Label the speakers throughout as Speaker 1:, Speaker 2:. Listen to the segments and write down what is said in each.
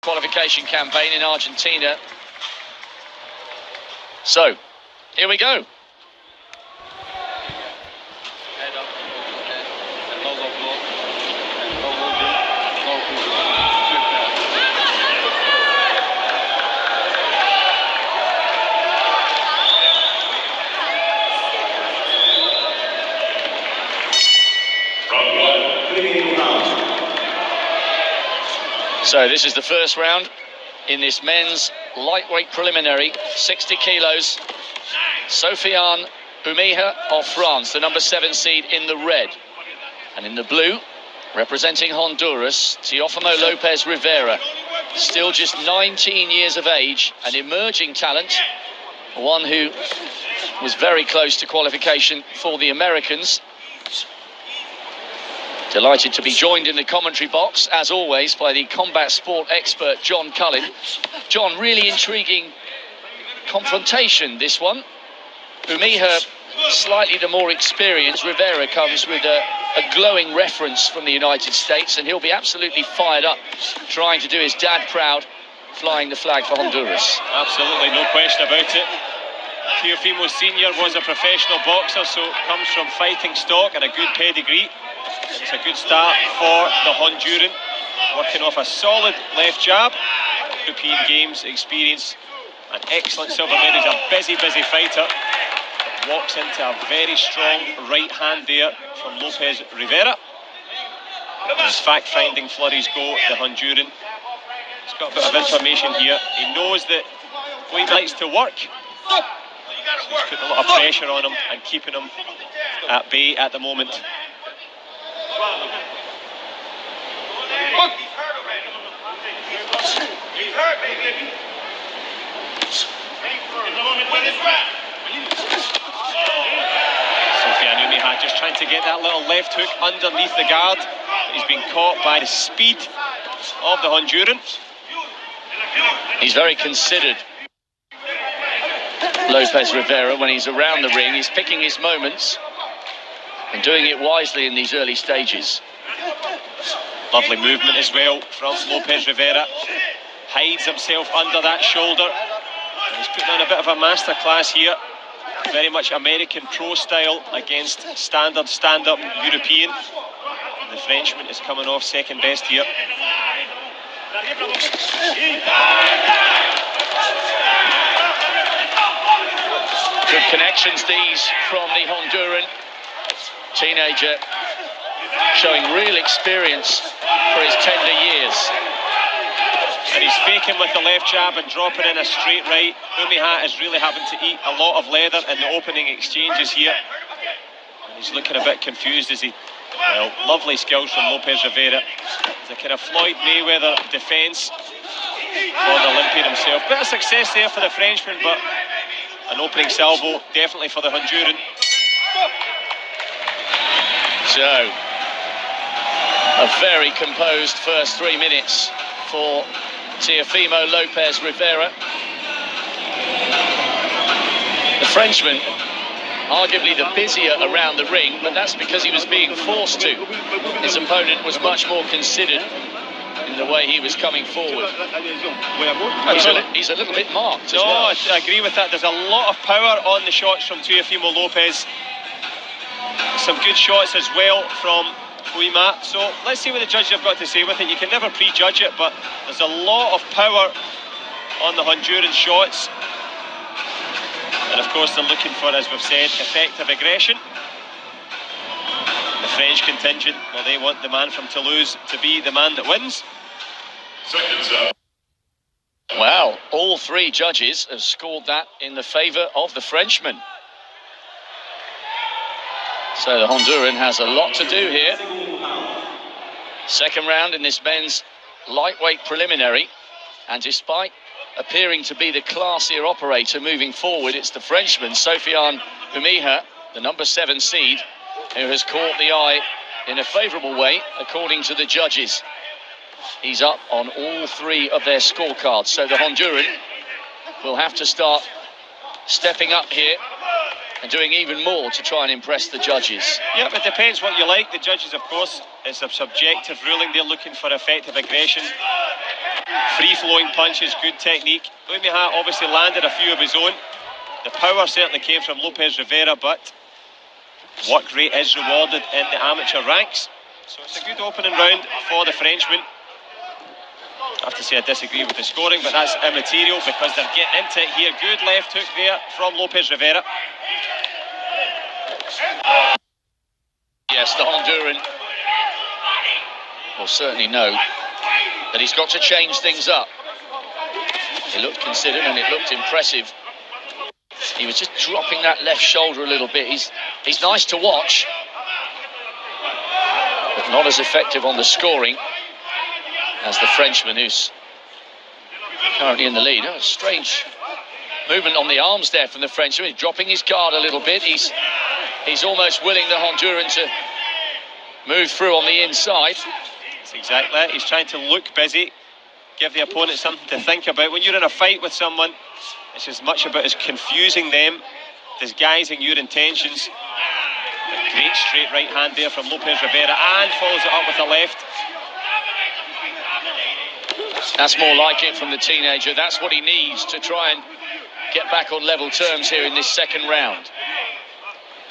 Speaker 1: qualification campaign in Argentina. So, here we go. So this is the first round in this men's lightweight preliminary, 60 kilos. Sofiane Oumiha of France, the number 7 seed in the red. And in the blue, representing Honduras, Teofimo Lopez Rivera, still just 19 years of age, an emerging talent, one who was very close to qualification for the Americans. Delighted to be joined in the commentary box, as always, by the combat sport expert, John Cullen. John, really intriguing confrontation, this one. Oumiha, slightly the more experienced. Rivera comes with a glowing reference from the United States, and he'll be absolutely fired up, trying to do his dad proud, flying the flag for Honduras.
Speaker 2: Absolutely, no question about it. Teofimo Sr. was a professional boxer, so comes from fighting stock and a good pedigree. It's a good start for the Honduran, working off a solid left jab. European Games experience, an excellent silver medal. He's a busy fighter. Walks into a very strong right hand there from Lopez Rivera. As fact-finding flurries go, the Honduran, he's got a bit of information here. He knows that he likes to work. So he's putting a lot of pressure on him and keeping him at bay at the moment. Sofiane Oumiha just trying to get that little left hook underneath the guard. He's been caught by the speed of the Honduran.
Speaker 1: He's very considered, Lopez Rivera, when he's around the ring. He's picking his moments and doing it wisely in these early stages.
Speaker 2: Lovely movement as well from Lopez Rivera. Hides himself under that shoulder. And he's putting on a bit of a masterclass here. Very much American pro style against standard stand-up European. And the Frenchman is coming off second best here.
Speaker 1: Good connections these from the Honduran teenager, showing real experience for his tender years.
Speaker 2: And he's faking with the left jab and dropping in a straight right. Oumiha is really having to eat a lot of leather in the opening exchanges here. And he's looking a bit confused as he... Well, lovely skills from Lopez Rivera. It's a kind of Floyd Mayweather defence for the Olympian himself. Bit of success there for the Frenchman, but an opening salvo definitely for the Honduran.
Speaker 1: So, a very composed first 3 minutes for Teofimo Lopez Rivera. The Frenchman, arguably the busier around the ring, but that's because he was being forced to. His opponent was much more considered in the way he was coming forward. He's a little bit marked as well.
Speaker 2: I agree with that. There's a lot of power on the shots from Teofimo Lopez. Some good shots as well from Oumiha. So let's see what the judges have got to say with it. You can never prejudge it, but there's a lot of power on the Honduran shots. And of course they're looking for, as we've said, effective aggression. The French contingent, well, they want the man from Toulouse to be the man that wins.
Speaker 1: Wow, all three judges have scored that in the favour of the Frenchman. So the Honduran has a lot to do here. Second round in this men's lightweight preliminary. And despite appearing to be the classier operator moving forward, it's the Frenchman, Sofiane Oumiha, the number 7 seed, who has caught the eye in a favourable way, according to the judges. He's up on all three of their scorecards. So the Honduran will have to start stepping up here and doing even more to try and impress the judges.
Speaker 2: Yeah, it depends what you like. The judges, of course, it's a subjective ruling. They're looking for effective aggression. Free-flowing punches, good technique. Umiha obviously landed a few of his own. The power certainly came from Lopez Rivera, but work rate is rewarded in the amateur ranks. So it's a good opening round for the Frenchman. I have to say I disagree with the scoring, but that's immaterial because they're getting into it here. Good left hook there from Lopez Rivera.
Speaker 1: Yes, the Honduran will certainly know that he's got to change things up. It looked considered and it looked impressive. He was just dropping that left shoulder a little bit. He's nice to watch, but not as effective on the scoring as the Frenchman, who's currently in the lead. Oh, strange movement on the arms there from the Frenchman. He's dropping his guard a little bit. He's almost willing the Honduran to move through on the inside.
Speaker 2: That's exactly it. He's trying to look busy, give the opponent something to think about. When you're in a fight with someone, it's as much about as confusing them, disguising your intentions. A great straight right hand there from Lopez Rivera, and follows it up with a left.
Speaker 1: That's more like it from the teenager. That's what he needs to try and get back on level terms here in this second round.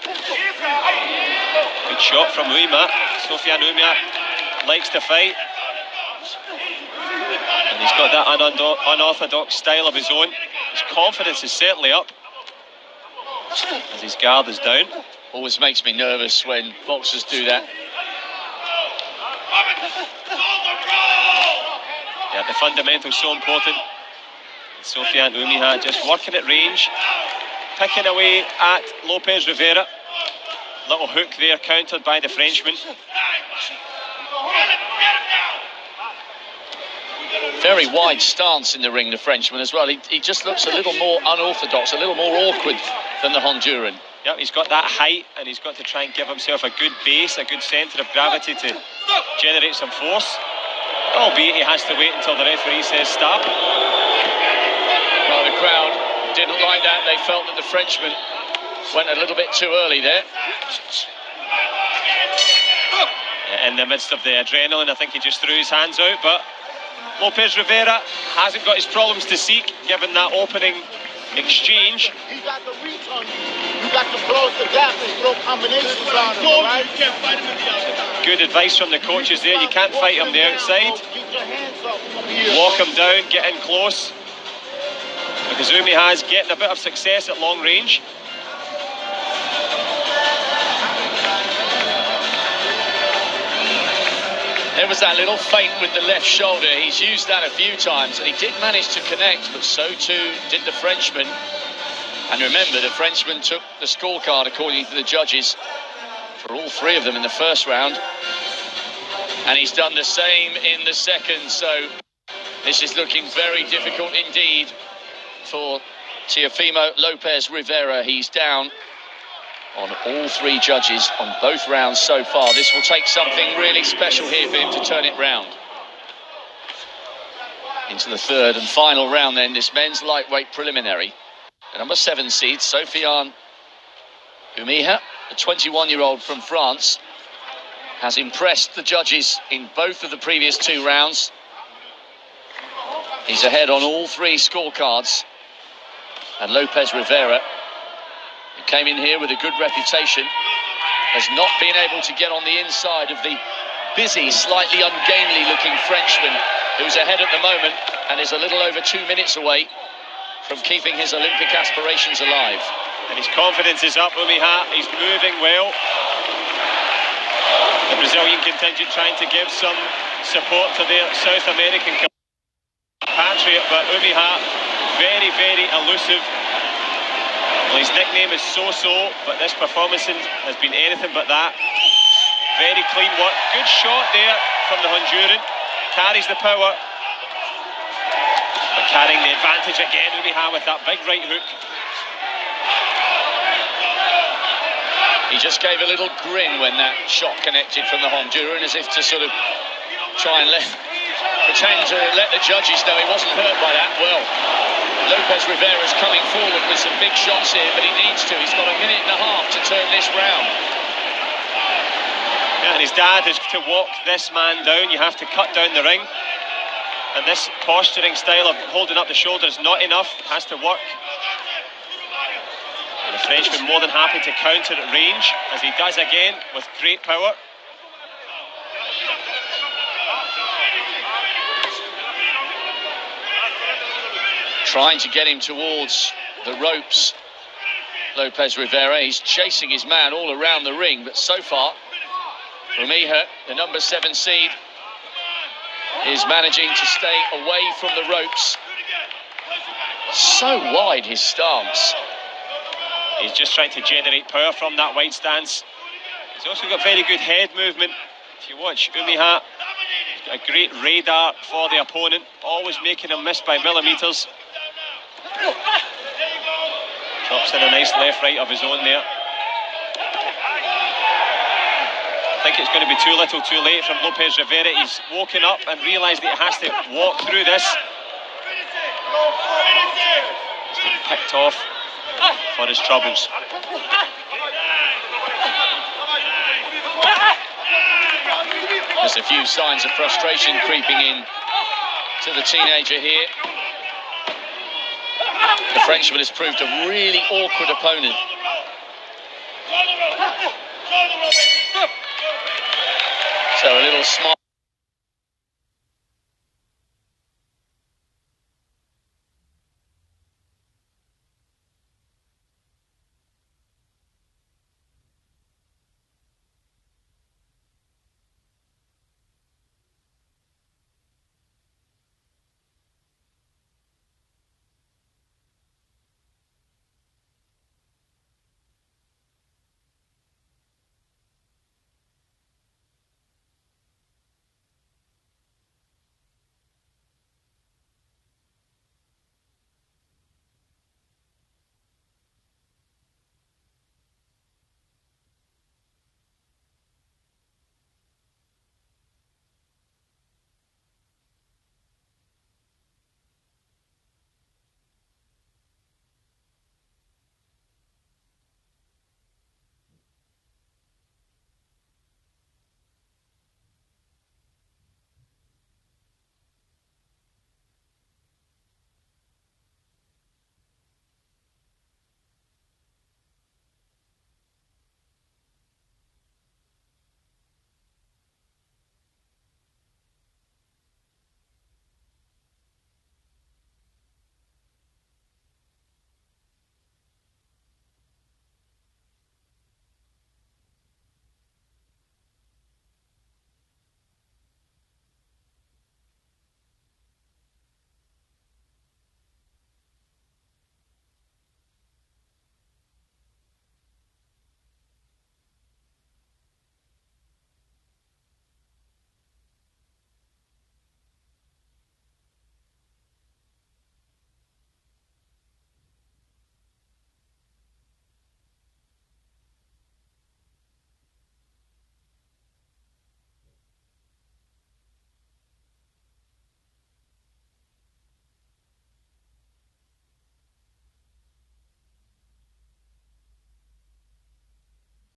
Speaker 2: Good shot from Uima. Sofiane Uima likes to fight. And he's got that unorthodox style of his own. His confidence is certainly up as his guard is down.
Speaker 1: Always makes me nervous when boxers do that.
Speaker 2: Yeah, the fundamentals so important. Sofiane Uima just working at range, picking away at Lopez Rivera. Little hook there, countered by the Frenchman.
Speaker 1: Very wide stance in the ring, the Frenchman as well. He just looks a little more unorthodox, a little more awkward than the Honduran.
Speaker 2: Yeah, he's got that height, and he's got to try and give himself a good base, a good centre of gravity to generate some force. Albeit he has to wait until the referee says stop.
Speaker 1: Well, the crowd didn't like that. They felt that the Frenchman went a little bit too early there.
Speaker 2: In the midst of the adrenaline, I think he just threw his hands out, but Lopez Rivera hasn't got his problems to seek, given that opening exchange.
Speaker 3: He got the reach on you. You got to close the gap and throw combinations on him, right?
Speaker 2: Good advice from the coaches there. You can't fight him the outside. Walk him down, get in close. Because Umi has getting a bit of success at long range.
Speaker 1: There was that little feint with the left shoulder. He's used that a few times, and he did manage to connect, but so too did the Frenchman. And remember, the Frenchman took the scorecard, according to the judges, for all three of them in the first round. And he's done the same in the second, so this is looking very difficult indeed for Teofimo Lopez Rivera. He's down on all three judges on both rounds so far. This will take something really special here for him to turn it round. Into the third and final round then, this men's lightweight preliminary. The number 7 seed, Sofiane Umiha, the 21-year-old from France, has impressed the judges in both of the previous 2 rounds. He's ahead on all 3 scorecards. And Lopez Rivera, who came in here with a good reputation, has not been able to get on the inside of the busy, slightly ungainly looking Frenchman, who's ahead at the moment and is a little over 2 minutes away from keeping his Olympic aspirations alive.
Speaker 2: And his confidence is up, Umiha. He's moving well. The Brazilian contingent trying to give some support to their South American compatriot, but Umiha very, very elusive. Well, his nickname is So-So, but this performance has been anything but that. Very clean work. Good shot there from the Honduran. Carries the power. But carrying the advantage again, Umiha with that big right hook.
Speaker 1: He just gave a little grin when that shot connected from the Honduran, as if to sort of try and pretend to let the judges know he wasn't hurt by that. Well, Lopez Rivera's coming forward with some big shots here, but he needs to. He's got a minute and a half to turn this round.
Speaker 2: Yeah, and his dad is to walk this man down. You have to cut down the ring. And this posturing style of holding up the shoulder is not enough, it has to work. And the Frenchman more than happy to counter at range, as he does again with great power.
Speaker 1: Trying to get him towards the ropes, Lopez Rivera. He's chasing his man all around the ring, but so far, Rumija, the number 7 seed, is managing to stay away from the ropes. So wide, his stance.
Speaker 2: He's just trying to generate power from that wide stance. He's also got very good head movement. If you watch Rumija, he's got a great radar for the opponent, always making him miss by millimetres. Drops in a nice left-right of his own there. I think it's going to be too little too late from Lopez Rivera. He's woken up and realised that he has to walk through this. He's getting picked off for his troubles.
Speaker 1: There's a few signs of frustration creeping in to the teenager here. The Frenchman has proved a really awkward opponent. So a little smile.